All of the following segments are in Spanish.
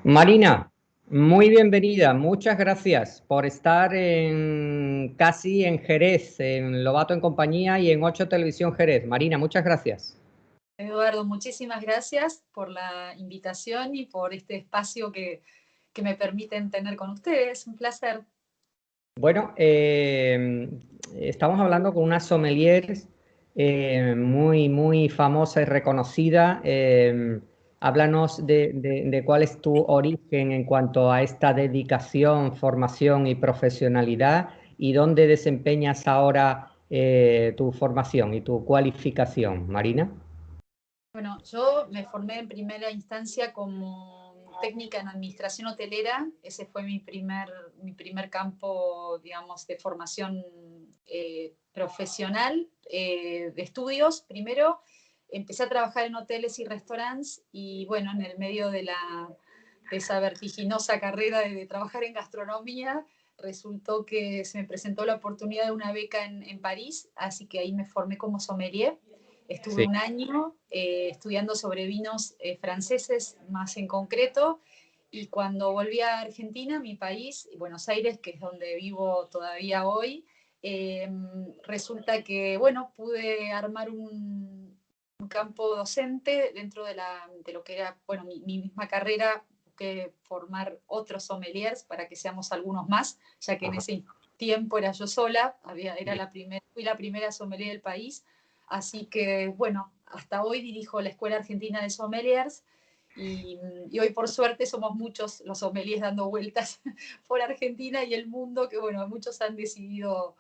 Marina, muy bienvenida. Muchas gracias por estar casi en Jerez, en Lobato en Compañía y en 8 Televisión Jerez. Marina, muchas gracias. Eduardo, muchísimas gracias por la invitación y por este espacio que me permiten tener con ustedes. Un placer. Bueno, estamos hablando con una sommelier muy famosa y reconocida. Háblanos de cuál es tu origen en cuanto a esta dedicación, formación y profesionalidad y dónde desempeñas ahora tu formación y tu cualificación, Marina. Bueno, yo me formé en primera instancia como técnica en administración hotelera. Ese fue mi primer campo, digamos, de formación profesional, de estudios. Primero empecé a trabajar en hoteles y restaurantes y bueno, en el medio de esa vertiginosa carrera de trabajar en gastronomía, resultó que se me presentó la oportunidad de una beca en París, así que ahí me formé como sommelier. Estuve Sí. un año estudiando sobre vinos franceses más en concreto, y cuando volví a Argentina, mi país, Buenos Aires, que es donde vivo todavía hoy, eh, resulta que, bueno, pude armar un campo docente dentro de lo que era, bueno, mi misma carrera. Busqué formar otros sommeliers para que seamos algunos más, ya que en Ajá. ese tiempo era yo sola, Sí. fui la primera sommelier del país. Así que, bueno, hasta hoy dirijo la Escuela Argentina de Sommeliers y hoy por suerte somos muchos los sommeliers dando vueltas por Argentina y el mundo, que bueno, muchos han decidido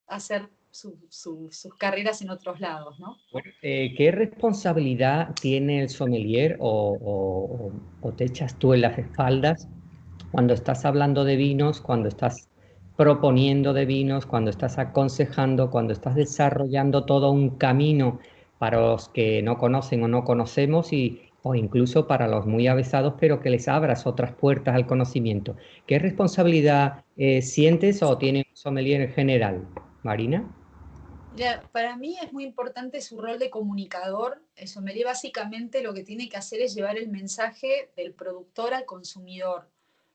hacer sus carreras en otros lados, ¿no? Bueno, ¿qué responsabilidad tiene el sommelier o te echas tú en las espaldas cuando estás hablando de vinos, cuando estás proponiendo de vinos, cuando estás aconsejando, cuando estás desarrollando todo un camino para los que no conocen o no conocemos o incluso para los muy avesados, pero que les abras otras puertas al conocimiento? ¿Qué responsabilidad sientes o tiene un sommelier en general, Marina? Mira, para mí es muy importante su rol de comunicador. El sommelier básicamente lo que tiene que hacer es llevar el mensaje del productor al consumidor.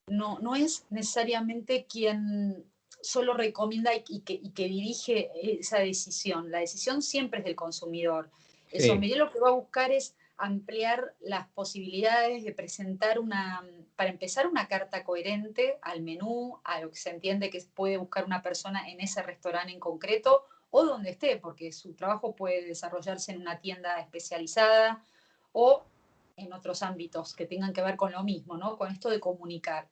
No es necesariamente quien solo recomienda y que dirige esa decisión. La decisión siempre es del consumidor. El Sí. sommelier lo que va a buscar es ampliar las posibilidades de presentar para empezar, una carta coherente al menú, a lo que se entiende que puede buscar una persona en ese restaurante en concreto o donde esté, porque su trabajo puede desarrollarse en una tienda especializada o en otros ámbitos que tengan que ver con lo mismo, ¿no? Con esto de comunicar.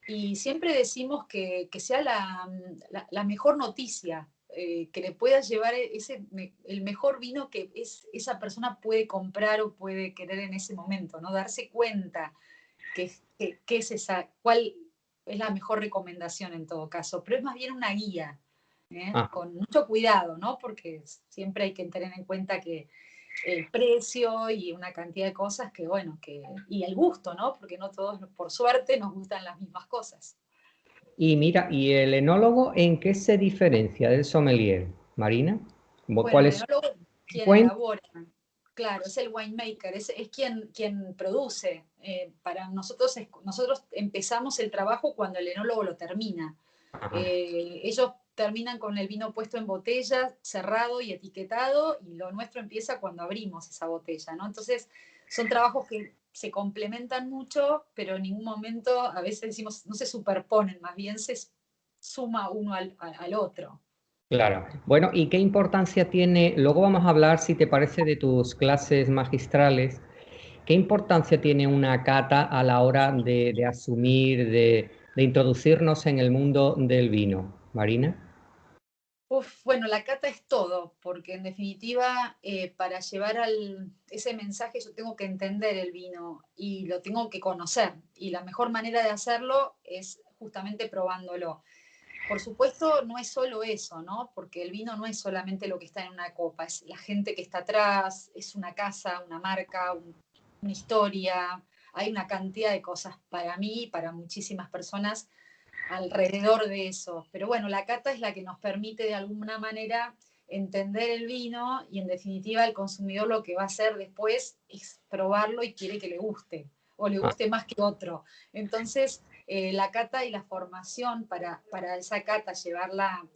Y siempre decimos que sea la mejor noticia, que le pueda llevar el mejor vino que esa persona puede comprar o puede querer en ese momento, ¿no? Darse cuenta que es cuál es la mejor recomendación en todo caso, pero es más bien una guía, Ah. con mucho cuidado, ¿no? Porque siempre hay que tener en cuenta que el precio y una cantidad de cosas que, bueno, y el gusto, ¿no? Porque no todos, por suerte, nos gustan las mismas cosas. Y mira, ¿y el enólogo en qué se diferencia del sommelier, Marina? Bueno, ¿Cuál el es su enólogo es quien cuenta? elabora, claro, es el winemaker, es quien produce. Para nosotros empezamos el trabajo cuando el enólogo lo termina. Ajá. Ellos terminan con el vino puesto en botella, cerrado y etiquetado, y lo nuestro empieza cuando abrimos esa botella, ¿no? Entonces, son trabajos que se complementan mucho, pero en ningún momento, a veces decimos, no se superponen, más bien se suma uno al otro. Claro. Bueno, ¿y qué importancia tiene? Luego vamos a hablar, si te parece, de tus clases magistrales. ¿Qué importancia tiene una cata a la hora de asumir, de introducirnos en el mundo del vino, Marina? Uf, bueno, la cata es todo, porque en definitiva, para llevar ese mensaje yo tengo que entender el vino y lo tengo que conocer. Y la mejor manera de hacerlo es justamente probándolo. Por supuesto, no es solo eso, ¿no? Porque el vino no es solamente lo que está en una copa, es la gente que está atrás, es una casa, una marca, una historia. Hay una cantidad de cosas para mí y para muchísimas personas alrededor de eso. Pero bueno, la cata es la que nos permite de alguna manera entender el vino, y en definitiva el consumidor lo que va a hacer después es probarlo y quiere que le guste. o le guste más que otro. Entonces, la cata y la formación para esa cata, llevarla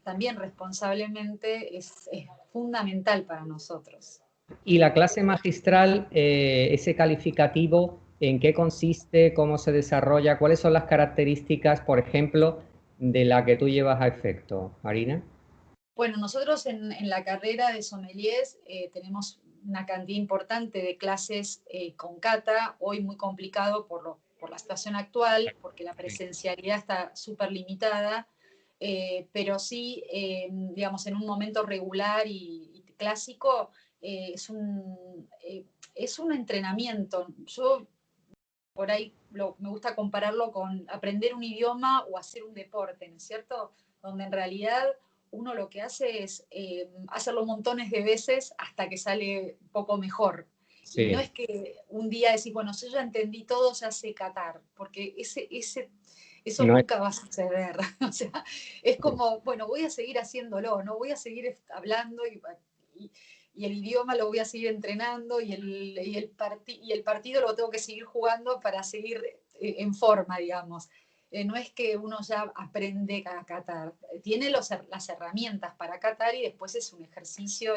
también responsablemente, es fundamental para nosotros. Y la clase magistral, ese calificativo, ¿en qué consiste? ¿Cómo se desarrolla? ¿Cuáles son las características, por ejemplo, de la que tú llevas a efecto, Marina? Bueno, nosotros en la carrera de sommeliers tenemos una cantidad importante de clases con cata, hoy muy complicado por la situación actual, porque la presencialidad está súper limitada, pero sí, digamos, en un momento regular y clásico, es un entrenamiento. Yo por ahí me gusta compararlo con aprender un idioma o hacer un deporte, ¿no es cierto? Donde en realidad uno lo que hace es hacerlo montones de veces hasta que sale un poco mejor. Y no Sí, es que un día decís, bueno, si yo ya entendí todo, ya sé catar, porque eso no es, nunca va a suceder. O sea, es como, bueno, voy a seguir haciéndolo, no voy a seguir hablando y, y el idioma lo voy a seguir entrenando y el partido lo tengo que seguir jugando para seguir en forma, digamos. No es que uno ya aprende a catar, tiene las herramientas para catar y después es un ejercicio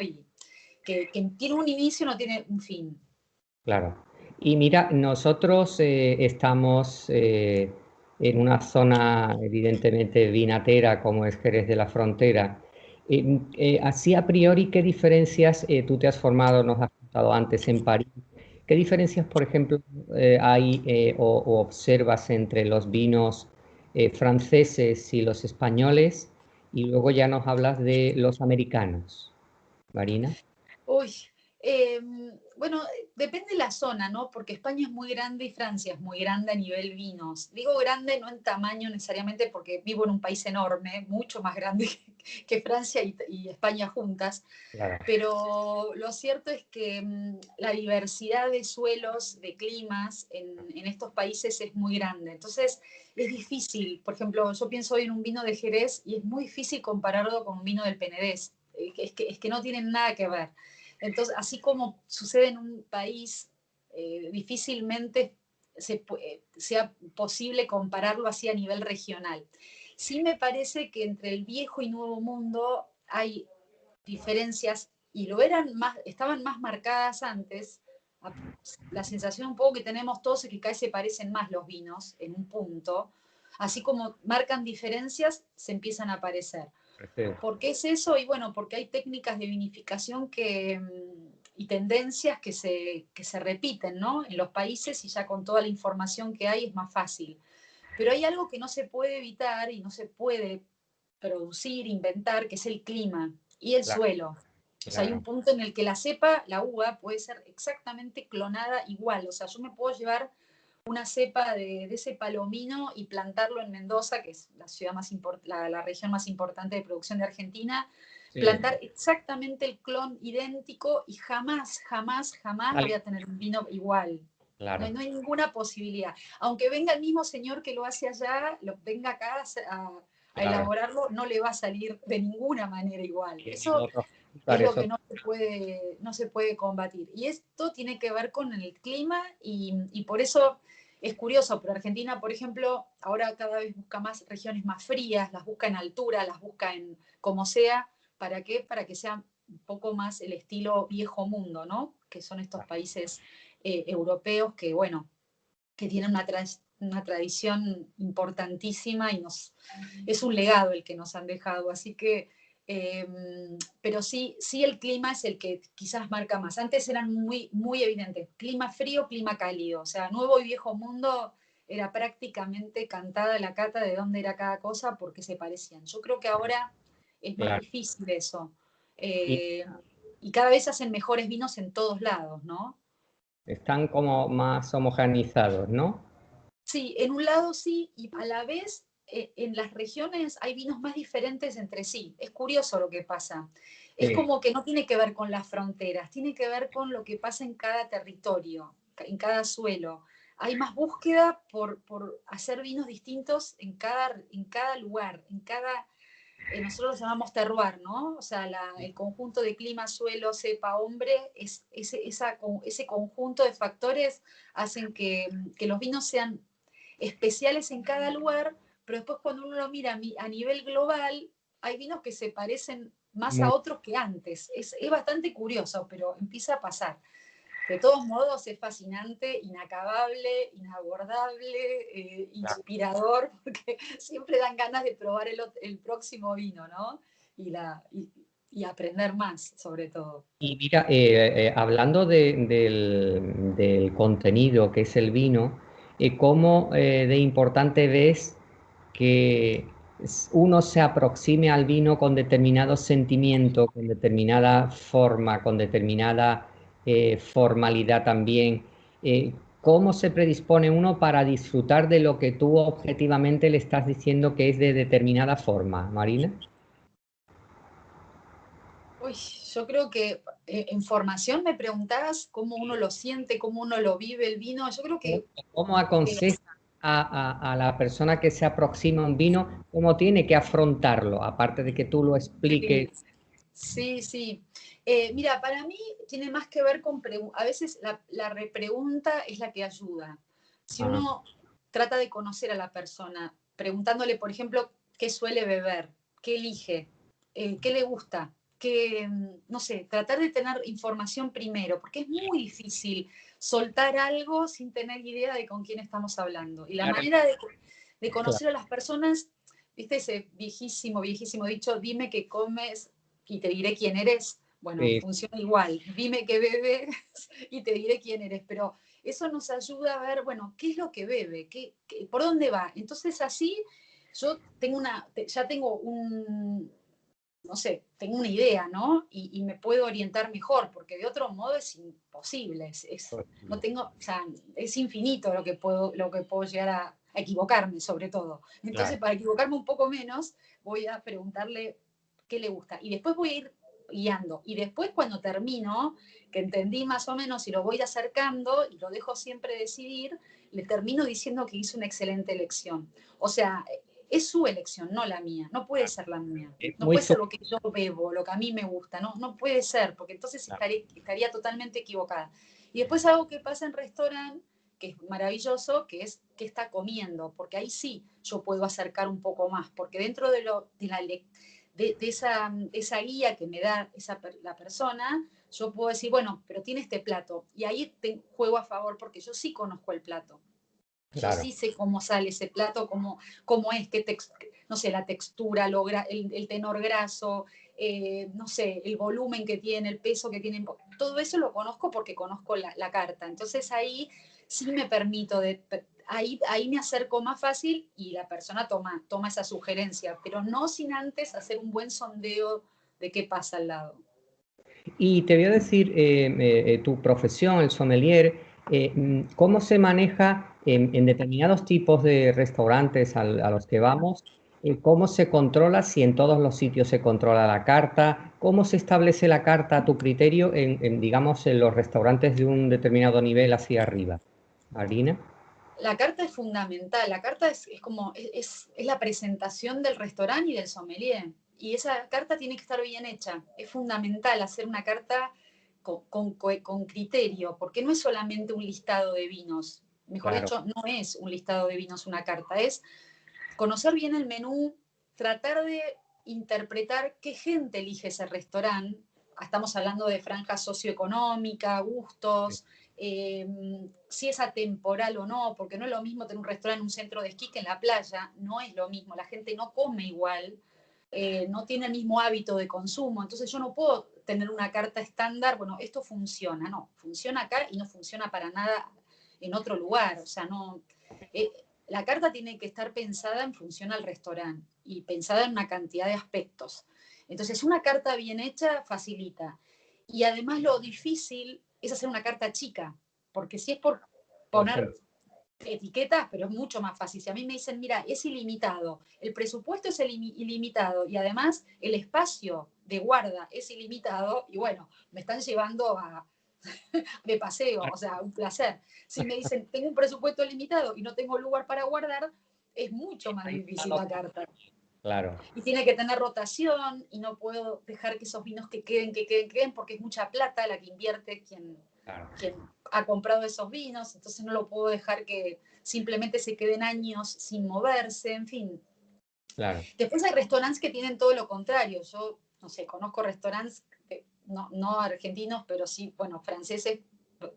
que tiene un inicio y no tiene un fin. claro. Y mira, nosotros estamos en una zona evidentemente vinatera como es Jerez de la Frontera. Así a priori, ¿qué diferencias tú te has formado, nos has contado antes en París? ¿Qué diferencias, por ejemplo, hay o observas entre los vinos franceses y los españoles? Y luego ya nos hablas de los americanos, Marina. Uy, bueno, depende de la zona, ¿no? Porque España es muy grande y Francia es muy grande a nivel vinos. Digo grande no en tamaño necesariamente porque vivo en un país enorme, mucho más grande que Francia y España juntas, Claro. pero lo cierto es que la diversidad de suelos, de climas en estos países es muy grande. Entonces es difícil, por ejemplo, yo pienso hoy en un vino de Jerez y es muy difícil compararlo con un vino del Penedés. Es que no tienen nada que ver. Entonces, así como sucede en un país, difícilmente sea posible compararlo así a nivel regional. Sí me parece que entre el viejo y nuevo mundo hay diferencias y estaban más marcadas antes. La sensación un poco que tenemos todos es que cada vez se parecen más los vinos en un punto. Así como marcan diferencias, se empiezan a aparecer. Perfecto. ¿Por qué es eso? Y bueno, porque hay técnicas de vinificación y tendencias que se repiten, ¿no? En los países y ya con toda la información que hay es más fácil. Pero hay algo que no se puede evitar y no se puede producir, inventar, que es el clima y el Claro, suelo. O sea, hay un claro. punto en el que la cepa, la uva, puede ser exactamente clonada igual. O sea, yo me puedo llevar una cepa de ese palomino y plantarlo en Mendoza, que es la ciudad la región más importante de producción de Argentina, Sí, plantar exactamente el clon idéntico y jamás, jamás, jamás voy tal- a tener un vino igual. No hay, claro, no hay ninguna posibilidad. Aunque venga el mismo señor que lo hace allá, venga acá a claro. elaborarlo, no le va a salir de ninguna manera igual. Tiene Eso otro, es claro, lo eso, que no se puede combatir. Y esto tiene que ver con el clima y por eso es curioso, pero Argentina, por ejemplo, ahora cada vez busca más regiones más frías, las busca en altura, las busca en como sea. ¿Para qué? Para que sea un poco más el estilo viejo mundo, ¿no? Que son estos países europeos que, bueno, que tienen una tradición importantísima y es un legado el que nos han dejado. Así que, eh, pero sí, sí el clima es el que quizás marca más. Antes eran muy, muy evidentes, clima frío, clima cálido. O sea, nuevo y viejo mundo era prácticamente cantada la cata de dónde era cada cosa porque se parecían. Yo creo que ahora es más claro. difícil eso. Y Eh, y cada vez hacen mejores vinos en todos lados, ¿no? están como más homogenizados, ¿no? Sí, en un lado sí, y a la vez en las regiones hay vinos más diferentes entre sí. Es curioso lo que pasa. Es Sí, como que no tiene que ver con las fronteras, tiene que ver con lo que pasa en cada territorio, en cada suelo. Hay más búsqueda por hacer vinos distintos en cada lugar, nosotros lo llamamos terroir, ¿no? O sea, el conjunto de clima, suelo, cepa, hombre, ese conjunto de factores hacen que los vinos sean especiales en cada lugar, pero después cuando uno lo mira a nivel global, hay vinos que se parecen más a Muy otros que antes. Es bastante curioso, pero empieza a pasar. De todos modos, es fascinante, inacabable, inabordable, claro. inspirador, porque siempre dan ganas de probar el próximo vino, ¿no? Y aprender más, sobre todo. Y mira, hablando del contenido que es el vino, ¿cómo de importante ves que uno se aproxime al vino con determinado sentimiento, con determinada forma, con determinada formalidad también? ¿Cómo se predispone uno para disfrutar de lo que tú objetivamente le estás diciendo que es de determinada forma, Marina? Uy, yo creo que en formación me preguntabas cómo uno lo siente, cómo uno lo vive el vino. Yo creo ¿Cómo que aconseja a la persona que se aproxima a un vino, cómo tiene que afrontarlo? Aparte de que tú lo expliques. sí, sí, sí. Mira, para mí tiene más que ver con, a veces la repregunta es la que ayuda. Si Ah, uno trata de conocer a la persona, preguntándole, por ejemplo, qué suele beber, qué elige, qué le gusta, no sé, tratar de tener información primero, porque es muy difícil soltar algo sin tener idea de con quién estamos hablando. Y la claro, manera de claro. conocer a las personas, viste ese viejísimo, viejísimo dicho, dime qué comes y te diré quién eres. Bueno, Eh, funciona igual. Dime qué bebes y te diré quién eres. Pero eso nos ayuda a ver, bueno, qué es lo que bebe, por dónde va. Entonces así yo ya tengo no sé, tengo una idea, ¿no? Y me puedo orientar mejor, porque de otro modo es imposible. No tengo, o sea, es infinito lo que puedo llegar a equivocarme, sobre todo. Entonces, claro. para equivocarme un poco menos, voy a preguntarle qué le gusta. Y después voy a ir guiando. Y después, cuando termino, que entendí más o menos y lo voy acercando y lo dejo siempre decidir, le termino diciendo que hice una excelente elección. O sea, es su elección, no la mía. No puede ser la mía. Es No muy puede ser lo que yo bebo, lo que a mí me gusta. No, no puede ser, porque entonces estaría totalmente equivocada. Y después algo que pasa en restaurante, que es maravilloso, que es qué está comiendo, porque ahí sí yo puedo acercar un poco más, porque dentro de esa guía que me da la persona, yo puedo decir, bueno, pero tiene este plato, y ahí juego a favor porque yo sí conozco el plato. Yo claro. sí sé cómo sale ese plato, cómo es, no sé, la textura, el tenor graso, no sé, el volumen que tiene, el peso que tiene. Todo eso lo conozco porque conozco la carta. Entonces ahí sí me permito, ahí me acerco más fácil y la persona toma esa sugerencia, pero no sin antes hacer un buen sondeo de qué pasa al lado. Y te voy a decir, tu profesión, el sommelier, ¿cómo se maneja en determinados tipos de restaurantes a los que vamos? ¿Cómo se controla si en todos los sitios se controla la carta? ¿Cómo se establece la carta a tu criterio digamos, en los restaurantes de un determinado nivel hacia arriba? Marina. La carta es fundamental, la carta es la presentación del restaurante y del sommelier. Y esa carta tiene que estar bien hecha. Es fundamental hacer una carta con criterio, porque no es solamente un listado de vinos. Mejor Claro, dicho, no es un listado de vinos una carta, es conocer bien el menú, tratar de interpretar qué gente elige ese restaurante. Estamos hablando de franja socioeconómica, gustos, si es atemporal o no, porque no es lo mismo tener un restaurante en un centro de esquí que en la playa, no es lo mismo, la gente no come igual, no tiene el mismo hábito de consumo, entonces yo no puedo tener una carta estándar, bueno, esto funciona, no, funciona acá y no funciona para nada en otro lugar, o sea, no, eh, la carta tiene que estar pensada en función al restaurante y pensada en una cantidad de aspectos. Entonces, una carta bien hecha facilita. Y además lo difícil es hacer una carta chica, porque si es por por poner ejemplo. etiquetas, pero es mucho más fácil. Si a mí me dicen, mira, es ilimitado, el presupuesto es ilimitado y además el espacio de guarda es ilimitado, y bueno, me están llevando de paseo, o sea, un placer. Si me dicen, tengo un presupuesto limitado y no tengo lugar para guardar, es mucho más difícil la carta. claro, Y tiene que tener rotación y no puedo dejar que esos vinos que queden, porque es mucha plata la que invierte claro, quien ha comprado esos vinos, entonces no lo puedo dejar que simplemente se queden años sin moverse, en fin. claro. Después hay restaurantes que tienen todo lo contrario. Yo, no sé, conozco restaurantes, no argentinos, pero sí, bueno, franceses,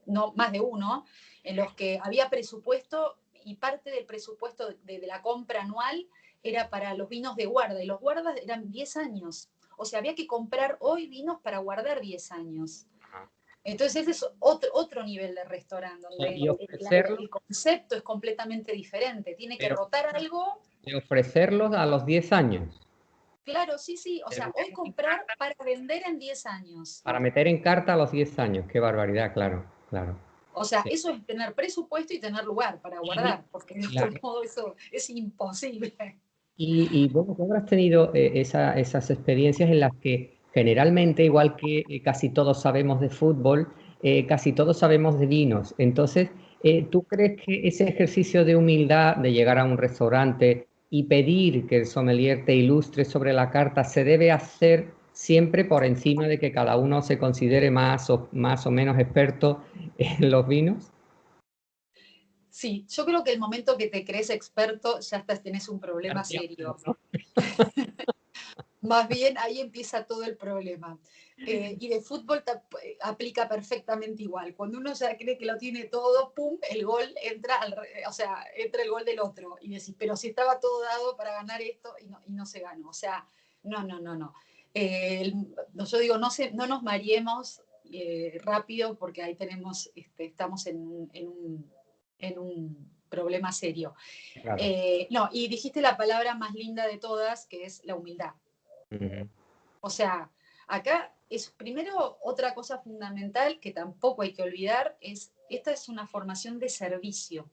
no más de uno, en los que había presupuesto y parte del presupuesto de la compra anual era para los vinos de guarda, y los guardas eran 10 años. O sea, había que comprar hoy vinos para guardar 10 años. Ajá. Entonces ese es otro nivel de restaurante, donde Y ofrecerlos, el concepto es completamente diferente. Tiene que pero rotar algo. de ofrecerlos a los 10 años. Claro, sí, sí. O De sea, hoy meter en comprar carta, para vender en 10 años. para meter en carta a los 10 años. Qué barbaridad, claro, claro. O sea, Sí. eso es tener presupuesto y tener lugar para Y, guardar, porque de otro la- modo eso es imposible. bueno, tú habrás tenido esas experiencias en las que generalmente, igual que casi todos sabemos de fútbol, casi todos sabemos de vinos. Entonces, ¿tú crees que ese ejercicio de humildad de llegar a un restaurante y pedir que el sommelier te ilustre sobre la carta se debe hacer siempre por encima de que cada uno se considere más o menos experto en los vinos? Sí, yo creo que el momento que te crees experto ya tenés un problema serio. ¿No? Más bien ahí empieza todo el problema. Y de fútbol aplica perfectamente igual. Cuando uno ya cree que lo tiene todo, pum, el gol entra, o sea, entra el gol del otro. Y decís, pero si estaba todo dado para ganar esto y no se ganó. O sea, no, no, no, no. Yo digo, no nos mareemos rápido porque ahí estamos en un problema serio. Claro. No, y dijiste la palabra más linda de todas, que es la humildad. Ujú, O sea, acá es primero otra cosa fundamental que tampoco hay que olvidar, esta es una formación de servicio.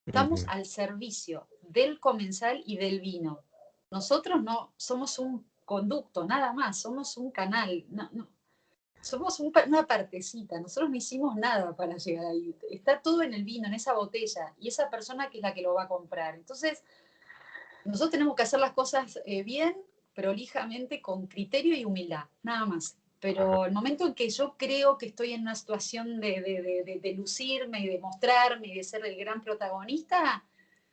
Estamos ujú. al servicio del comensal y del vino. Nosotros no somos un conducto, nada más, somos un canal, somos una partecita, nosotros no hicimos nada para llegar ahí. Está todo en el vino, en esa botella, y esa persona que es la que lo va a comprar. Entonces, nosotros tenemos que hacer las cosas bien, prolijamente, con criterio y humildad, nada más. Ajá. Pero el momento en que yo creo que estoy en una situación de lucirme y de mostrarme y de ser el gran protagonista,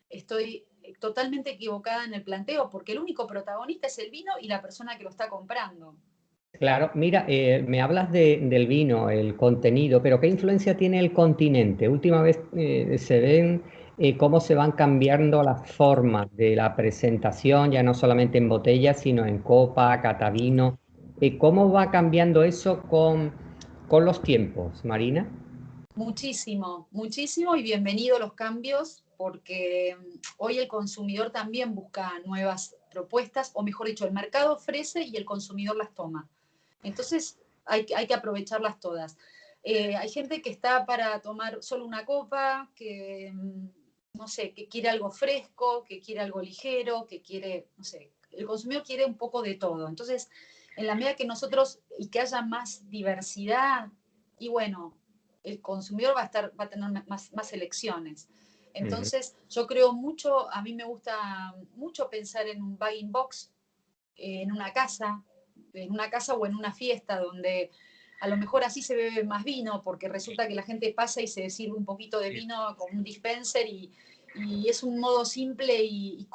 estoy totalmente equivocada en el planteo, porque el único protagonista es el vino y la persona que lo está comprando. Claro, mira, me hablas del vino, el contenido, pero ¿qué influencia tiene el continente? Última vez se ven cómo se van cambiando las formas de la presentación, ya no solamente en botella, sino en copa, catavino. ¿Cómo va cambiando eso con los tiempos, Marina? Muchísimo, muchísimo y bienvenido los cambios porque hoy el consumidor también busca nuevas propuestas, o mejor dicho, el mercado ofrece y el consumidor las toma. Entonces hay que aprovecharlas todas. Hay gente que está para tomar solo una copa, que no sé, que quiere algo fresco, que quiere algo ligero, que quiere, no sé, el consumidor quiere un poco de todo. Entonces, en la medida que nosotros y que haya más diversidad, y bueno, el consumidor va a tener más elecciones. Ujú. Entonces, yo creo mucho, a mí me gusta mucho pensar en un buying box, en una casa o en una fiesta donde a lo mejor así se bebe más vino, porque resulta que la gente pasa y se sirve un poquito de vino con un dispenser y es un modo simple y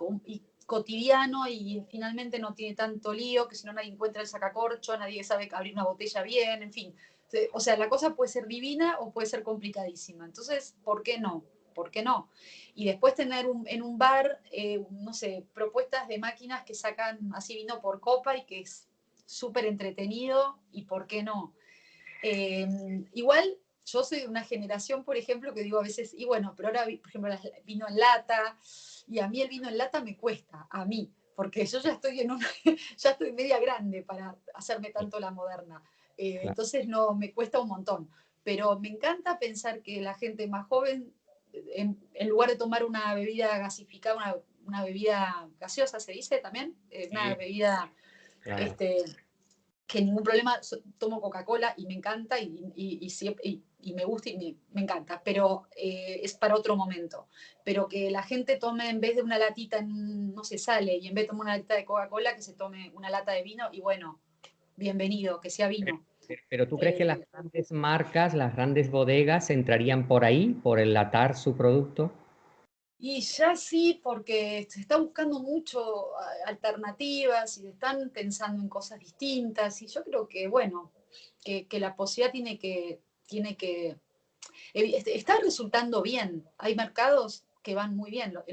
cotidiano y finalmente no tiene tanto lío, que si no nadie encuentra el sacacorcho, nadie sabe abrir una botella bien, en fin. O sea, la cosa puede ser divina o puede ser complicadísima. Entonces, ¿por qué no? ¿Por qué no? Y después tener en un bar, no sé, propuestas de máquinas que sacan así vino por copa y que es súper entretenido y por qué no. Igual yo soy de una generación, por ejemplo, que digo a veces, y bueno, pero ahora, por ejemplo, vino en lata, y a mí el vino en lata me cuesta, a mí, porque yo ya estoy ya estoy media grande para hacerme tanto la moderna. Claro. Entonces no, me cuesta un montón. Pero me encanta pensar que la gente más joven, en lugar de tomar una bebida gasificada, una bebida gaseosa, se dice también, una Sí, bebida claro. este, que ningún problema, tomo Coca-Cola y me encanta y me gusta y me encanta, pero es para otro momento. Pero que la gente tome en vez de una latita, no se sale, y en vez de tomar una latita de Coca-Cola, que se tome una lata de vino y bueno, bienvenido, que sea vino. Pero ¿tú crees que las Eh, grandes marcas, las grandes bodegas entrarían por ahí, por enlatar su producto? Y ya sí, porque se está buscando mucho alternativas y se están pensando en cosas distintas. Y yo creo que, bueno, que la posibilidad tiene que está resultando bien. Hay mercados que van muy bien. Los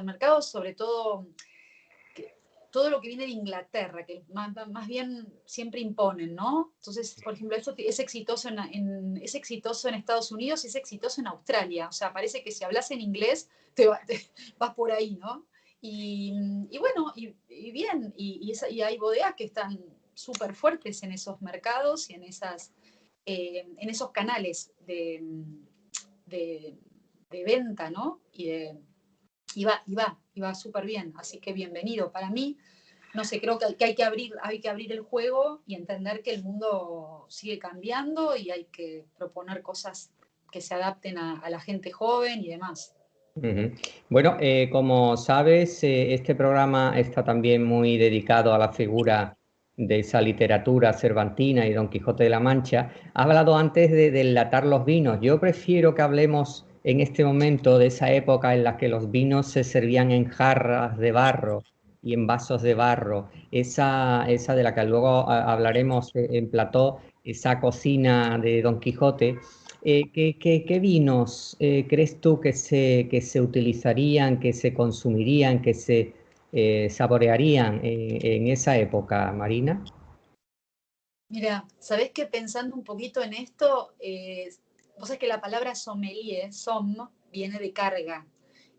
mercados, sobre todo, todo lo que viene de Inglaterra, que más bien siempre imponen, ¿no? Entonces, por ejemplo, esto es exitoso es exitoso en Estados Unidos y es exitoso en Australia. O sea, parece que si hablas en inglés, vas por ahí, ¿no? Y bueno, y bien, y hay bodegas que están súper fuertes en esos mercados y en esos canales de, de venta, ¿no? Y va súper bien, así que bienvenido. Para mí, no sé, creo que hay que abrir el juego y entender que el mundo sigue cambiando y hay que proponer cosas que se adapten a la gente joven y demás. Ujú. Bueno, como sabes, este programa está también muy dedicado a la figura de esa literatura cervantina y Don Quijote de la Mancha. Has hablado antes de enlatar los vinos. Yo prefiero que hablemos en este momento de esa época en la que los vinos se servían en jarras de barro y en vasos de barro. Esa de la que luego hablaremos en plató, esa cocina de Don Quijote. ¿Qué vinos crees tú que se utilizarían, que se consumirían, que se saborearían en esa época, Marina? Mira, ¿sabés que pensando un poquito en esto, vos sabés que la palabra sommelier, viene de carga.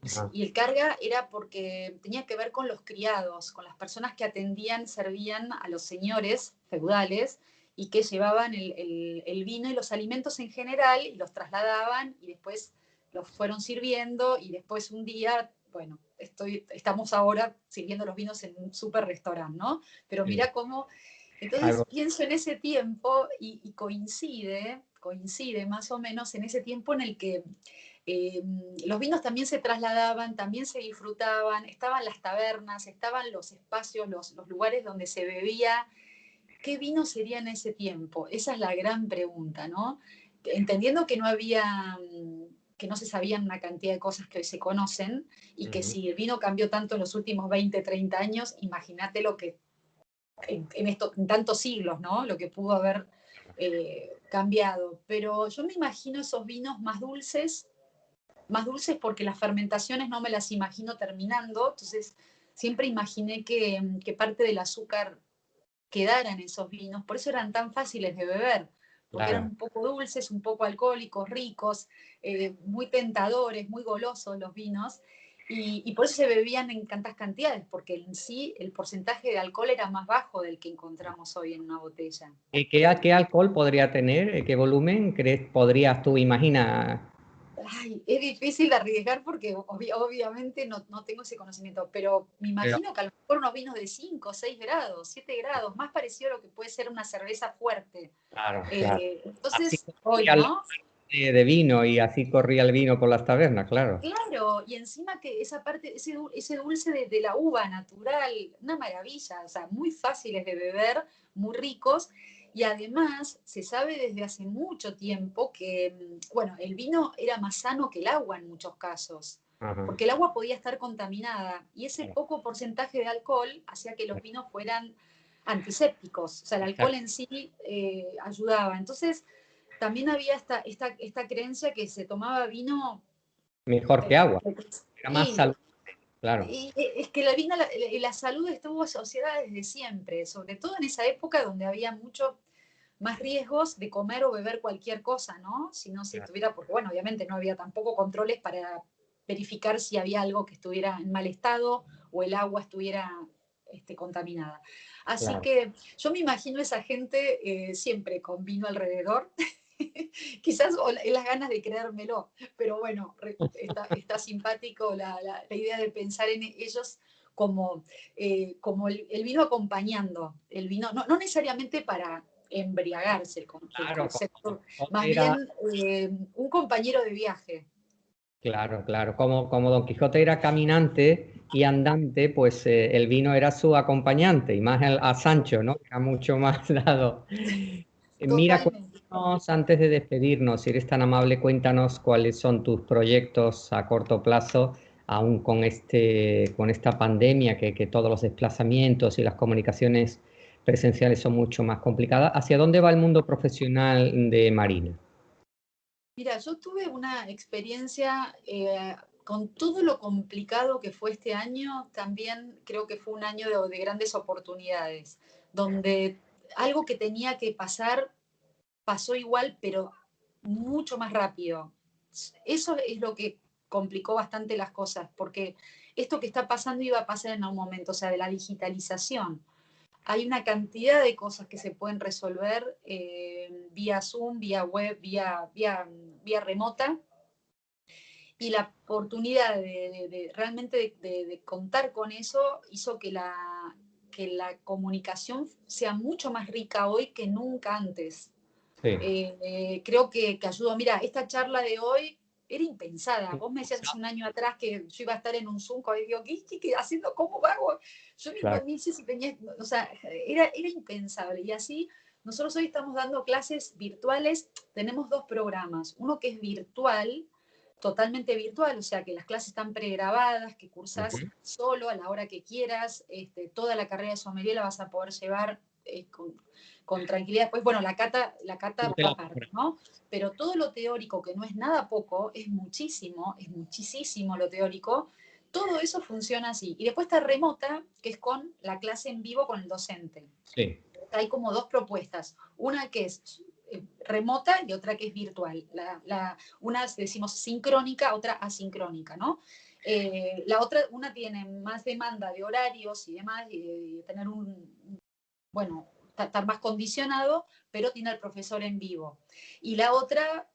Ajá, Y el carga era porque tenía que ver con los criados, con las personas que atendían, servían a los señores feudales y que llevaban el vino y los alimentos en general y los trasladaban y después los fueron sirviendo y después un día, bueno, estamos ahora sirviendo los vinos en un súper restaurante, ¿no? Pero sí. mira cómo entonces Algo, pienso en ese tiempo y coincide más o menos en ese tiempo en el que eh, los vinos también se trasladaban, también se disfrutaban, estaban las tabernas, estaban los espacios, los lugares donde se bebía. ¿Qué vino sería en ese tiempo? Esa es la gran pregunta, ¿no? Entendiendo que no había, que no se sabían una cantidad de cosas que hoy se conocen y que ujú, si el vino cambió tanto en los últimos 20, 30 años, imagínate lo que en tantos siglos, ¿no? Lo que pudo haber cambiado. Pero yo me imagino esos vinos más dulces porque las fermentaciones no me las imagino terminando, entonces siempre imaginé que parte del azúcar quedara en esos vinos, por eso eran tan fáciles de beber, porque eran claro. un poco dulces, un poco alcohólicos, ricos, muy tentadores, muy golosos los vinos, y por eso se bebían en tantas cantidades, porque en sí el porcentaje de alcohol era más bajo del que encontramos hoy en una botella. ¿Qué alcohol podría tener? ¿Qué volumen crees podrías tú imaginar? Ay, es difícil de arriesgar porque obviamente no tengo ese conocimiento, pero me Pero, imagino que a lo mejor unos vinos de 5, 6 grados, 7 grados, más parecido a lo que puede ser una cerveza fuerte. claro, claro. Así Entonces, hoy, corría el ¿no? de vino y así corría el vino por las tabernas, claro. Claro, y encima que esa parte, ese dulce de la uva natural, una maravilla, o sea, muy fáciles de beber, muy ricos, y además se sabe desde hace mucho tiempo que, bueno, el vino era más sano que el agua en muchos casos, Ajá, porque el agua podía estar contaminada, y ese claro, poco porcentaje de alcohol hacía que los vinos fueran antisépticos, o sea, el alcohol exacto. en sí ayudaba. Entonces, también había esta creencia que se tomaba vino Mejor que agua, era más y, saludable, claro. es que la salud estuvo asociada desde siempre, sobre todo en esa época donde había mucho más riesgos de comer o beber cualquier cosa, ¿no? Si no se Claro, estuviera, porque bueno, obviamente no había tampoco controles para verificar si había algo que estuviera en mal estado o el agua estuviera contaminada. Así claro. que yo me imagino esa gente siempre con vino alrededor, quizás las ganas de creérmelo, pero bueno, está simpático la idea de pensar en ellos como el vino acompañando, el vino, no necesariamente para embriagarse el Claro, concepto, como más era, bien un compañero de viaje. claro, claro, como Don Quijote era caminante y andante, pues el vino era su acompañante, y más a Sancho, ¿no? Era mucho más dado. Mira, Totalmente. cuéntanos, antes de despedirnos, si eres tan amable, cuéntanos cuáles son tus proyectos a corto plazo, aún con esta pandemia, que todos los desplazamientos y las comunicaciones presenciales son mucho más complicadas. ¿Hacia dónde va el mundo profesional de Marina? Mira, yo tuve una experiencia con todo lo complicado que fue este año, también creo que fue un año de grandes oportunidades, donde algo que tenía que pasar pasó igual, pero mucho más rápido. Eso es lo que complicó bastante las cosas, porque esto que está pasando iba a pasar en algún momento, o sea, de la digitalización. Hay una cantidad de cosas que se pueden resolver vía Zoom, vía web, vía remota, y la oportunidad de realmente de contar con eso hizo que la comunicación sea mucho más rica hoy que nunca antes. Sí. Creo que ayudó. Mira, esta charla de hoy era impensada. Vos me decías hace un año atrás que yo iba a estar en un Zoom, y digo, ¿qué haciendo? ¿Cómo hago? Yo Claro. ni sé si tenía, o sea, era impensable. Y así, nosotros hoy estamos dando clases virtuales. Tenemos dos programas. Uno que es virtual, totalmente virtual, o sea que las clases están pregrabadas, que cursás Ujú. solo a la hora que quieras. Toda la carrera de sommelier la vas a poder llevar con tranquilidad. Pues bueno, la cata No te va la- aparte, ¿no? Pero todo lo teórico, que no es nada poco, es muchísimo lo teórico, todo eso funciona así. Y después está remota, que es con la clase en vivo con el docente. Sí. Hay como dos propuestas, una que es remota y otra que es virtual. Una decimos sincrónica, otra asincrónica, ¿no? La otra, una tiene más demanda de horarios y demás, y tener bueno, estar más condicionado, pero tiene al profesor en vivo. Y la otra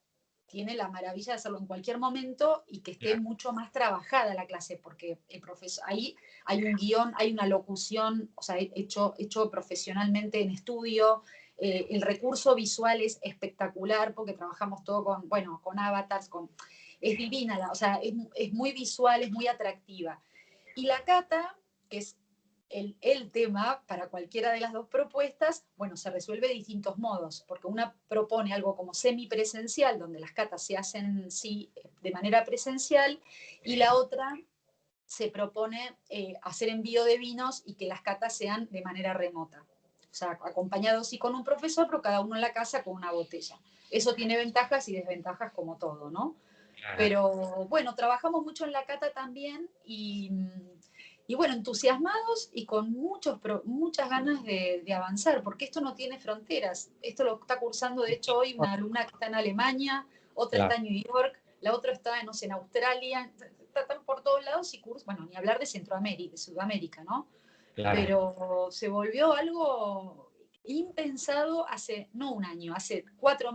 tiene la maravilla de hacerlo en cualquier momento y que esté mucho más trabajada la clase, porque el profesor, ahí hay un guión, hay una locución, o sea, hecho profesionalmente en estudio. El recurso visual es espectacular porque trabajamos todo con avatars, es divina, o sea, es muy visual, es muy atractiva. Y la cata, que es el tema para cualquiera de las dos propuestas, bueno, se resuelve de distintos modos, porque una propone algo como semipresencial, donde las catas se hacen sí de manera presencial, y la otra se propone hacer envío de vinos y que las catas sean de manera remota. O sea, acompañados sí con un profesor, pero cada uno en la casa con una botella. Eso tiene ventajas y desventajas como todo, ¿no? Claro. Pero bueno, trabajamos mucho en la cata también y bueno, entusiasmados y con muchas ganas de avanzar, porque esto no tiene fronteras. Esto lo está cursando, de hecho, hoy una alumna que está en Alemania, otra Claro. está en New York, la otra está, no sé, en Australia, están por todos lados y cursan, bueno, ni hablar de Centroamérica, de Sudamérica, ¿no? Claro. Pero se volvió algo impensado hace, no un año, hace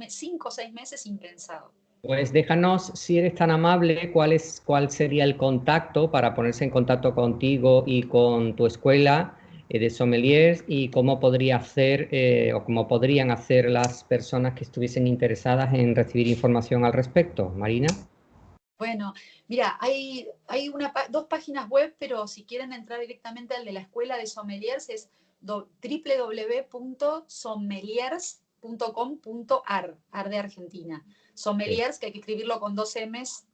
5 o 6 meses impensado. Pues déjanos, si eres tan amable, cuál sería el contacto para ponerse en contacto contigo y con tu escuela de sommeliers, y cómo podría hacer o cómo podrían hacer las personas que estuviesen interesadas en recibir información al respecto. Marina. Bueno, mira, hay dos páginas web, pero si quieren entrar directamente al de la escuela de sommeliers es www.sommeliers.com.ar, ar de Argentina. Sí, Sommeliers, que hay que escribirlo con 2 M's,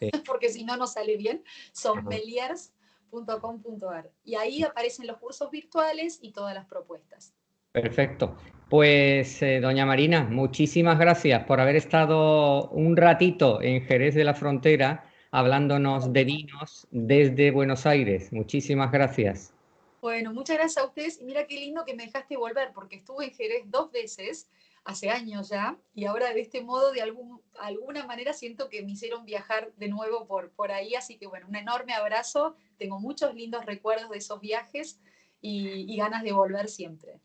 sí. porque si no, no sale bien. Sommeliers.com.ar. Y ahí aparecen los cursos virtuales y todas las propuestas. Perfecto. Pues, doña Marina, muchísimas gracias por haber estado un ratito en Jerez de la Frontera hablándonos de vinos desde Buenos Aires. Muchísimas gracias. Bueno, muchas gracias a ustedes y mira qué lindo que me dejaste volver porque estuve en Jerez 2 veces, hace años ya, y ahora de este modo, alguna manera siento que me hicieron viajar de nuevo por ahí, así que bueno, un enorme abrazo, tengo muchos lindos recuerdos de esos viajes y ganas de volver siempre.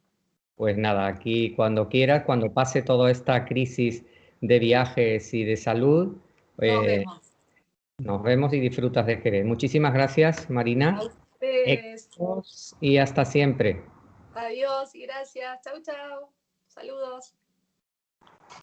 Pues nada, aquí cuando quieras, cuando pase toda esta crisis de viajes y de salud, Nos eh, vemos. nos vemos y disfrutas de Jerez. Muchísimas gracias, A Marina. ustedes. Éxitos y hasta siempre. Adiós y gracias. Chau, chau. Saludos.